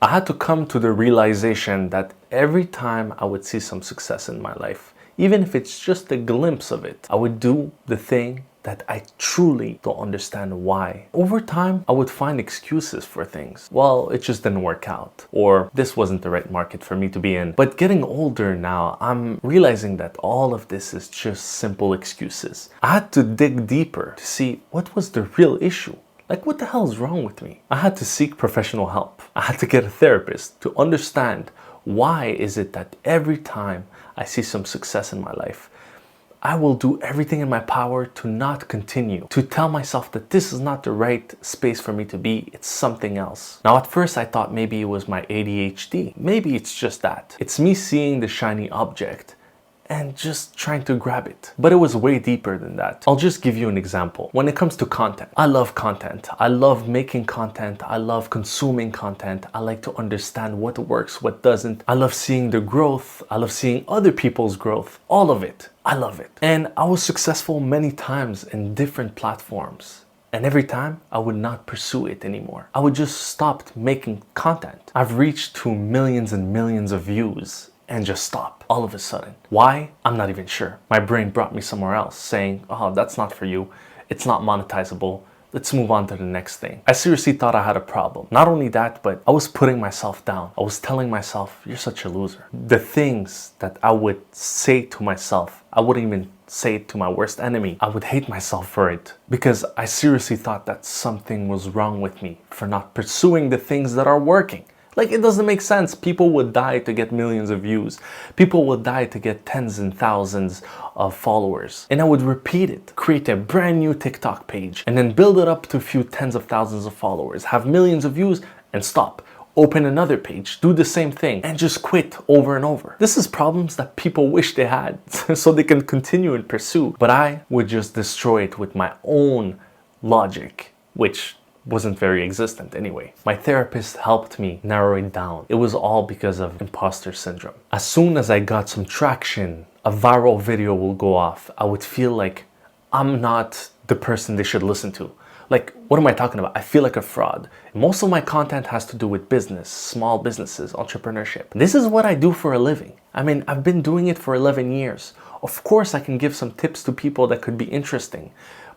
I had to come to the realization that every time I would see some success in my life, even if it's just a glimpse of it, I would do the thing that I truly don't understand why. Over time, I would find excuses for things. Well, it just didn't work out, or this wasn't the right market for me to be in. But getting older now, I'm realizing that all of this is just simple excuses. I had to dig deeper to see what was the real issue. Like, what the hell is wrong with me? I had to seek professional help. I had to get a therapist to understand why is it that every time I see some success in my life, I will do everything in my power to not continue, to tell myself that this is not the right space for me to be, it's something else. Now, at first I thought maybe it was my ADHD. Maybe it's just that. It's me seeing the shiny object and just trying to grab it. But it was way deeper than that. I'll just give you an example. When it comes to content, I love content. I love making content. I love consuming content. I like to understand what works, what doesn't. I love seeing the growth. I love seeing other people's growth. All of it. I love it. And I was successful many times in different platforms. And every time I would not pursue it anymore. I would just stop making content. I've reached to millions and millions of views and just stop all of a sudden. Why? I'm not even sure. My brain brought me somewhere else saying, oh, that's not for you. It's not monetizable. Let's move on to the next thing. I seriously thought I had a problem. Not only that, but I was putting myself down. I was telling myself, you're such a loser. The things that I would say to myself, I wouldn't even say it to my worst enemy. I would hate myself for it because I seriously thought that something was wrong with me for not pursuing the things that are working. Like, it doesn't make sense. People would die to get millions of views. People would die to get tens and thousands of followers. And I would repeat it, create a brand new TikTok page, and then build it up to a few tens of thousands of followers, have millions of views, and stop. Open another page, do the same thing, and just quit over and over. This is problems that people wish they had so they can continue and pursue. But I would just destroy it with my own logic, which wasn't very existent anyway. My therapist helped me narrow it down. It was all because of imposter syndrome. As soon as I got some traction, a viral video will go off. I would feel like I'm not the person they should listen to. Like, what am I talking about? I feel like a fraud. Most of my content has to do with business, small businesses, entrepreneurship. This is what I do for a living. I mean, I've been doing it for 11 years. Of course, I can give some tips to people that could be interesting.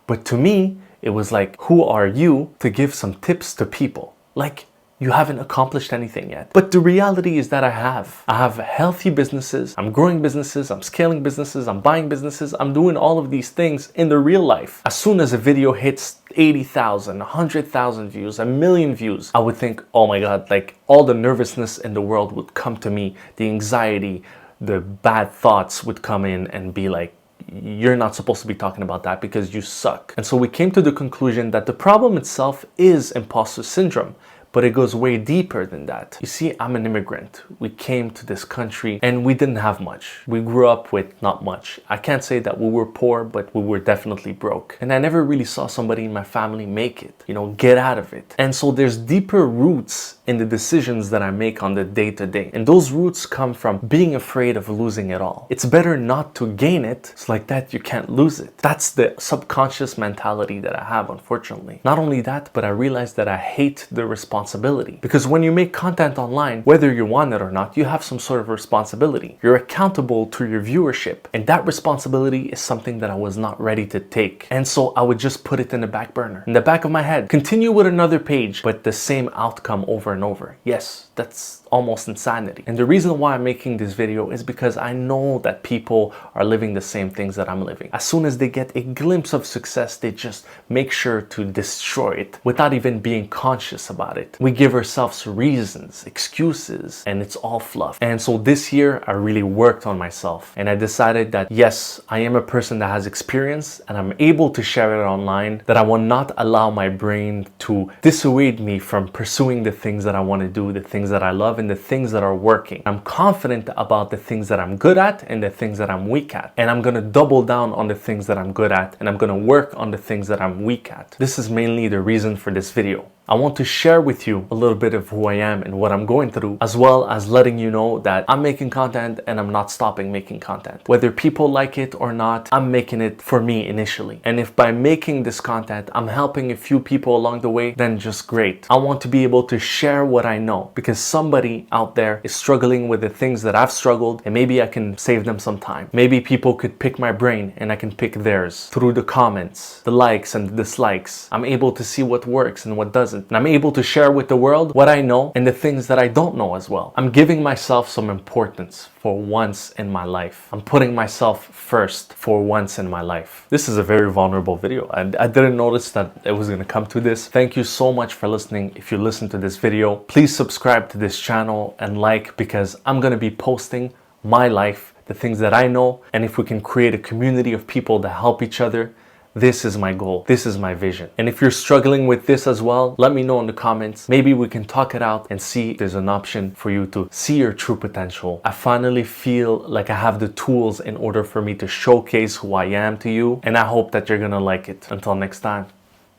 But to me, it was like, who are you to give some tips to people? Like, you haven't accomplished anything yet. But the reality is that I have healthy businesses, I'm growing businesses, I'm scaling businesses, I'm buying businesses, I'm doing all of these things in the real life. As soon as a video hits 80,000, 100,000 views, a million views, I would think, oh my God, like all the nervousness in the world would come to me, the anxiety, the bad thoughts would come in and be like, you're not supposed to be talking about that because you suck. And so we came to the conclusion that the problem itself is imposter syndrome, but it goes way deeper than that. You see, I'm an immigrant. We came to this country and we didn't have much. We grew up with not much. I can't say that we were poor, but we were definitely broke. And I never really saw somebody in my family make it, get out of it. And so there's deeper roots in the decisions that I make on the day-to-day. And those roots come from being afraid of losing it all. It's better not to gain it, so like that you can't lose it. That's the subconscious mentality that I have, unfortunately. Not only that, but I realized that I hate the responsibility. Because when you make content online, whether you want it or not, you have some sort of responsibility. You're accountable to your viewership. And that responsibility is something that I was not ready to take. And so I would just put it in the back burner, in the back of my head. Continue with another page, but the same outcome over and over. Yes, that's almost insanity. And the reason why I'm making this video is because I know that people are living the same things that I'm living. As soon as they get a glimpse of success, they just make sure to destroy it without even being conscious about it. We give ourselves reasons, excuses, and it's all fluff. And so this year, I really worked on myself and I decided that yes, I am a person that has experience and I'm able to share it online, that I will not allow my brain to dissuade me from pursuing the things that I want to do, the things that I love, and the things that are working. I'm confident about the things that I'm good at and the things that I'm weak at. And I'm gonna double down on the things that I'm good at and I'm gonna work on the things that I'm weak at. This is mainly the reason for this video. I want to share with you a little bit of who I am and what I'm going through, as well as letting you know that I'm making content and I'm not stopping making content. Whether people like it or not, I'm making it for me initially. And if by making this content, I'm helping a few people along the way, then just great. I want to be able to share what I know because somebody out there is struggling with the things that I've struggled, and maybe I can save them some time. Maybe people could pick my brain and I can pick theirs through the comments, the likes and the dislikes. I'm able to see what works and what doesn't. And I'm able to share with the world what I know and the things that I don't know as well. I'm giving myself some importance for once in my life. I'm putting myself first for once in my life. This is a very vulnerable video. I didn't notice that it was going to come to this. Thank you so much for listening. If you listen to this video, please subscribe to this channel and like, because I'm going to be posting my life, the things that I know, and if we can create a community of people that help each other, this is my goal. This is my vision. And if you're struggling with this as well, let me know in the comments. Maybe we can talk it out and see if there's an option for you to see your true potential. I finally feel like I have the tools in order for me to showcase who I am to you, and I hope that you're gonna like it. Until next time,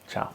ciao.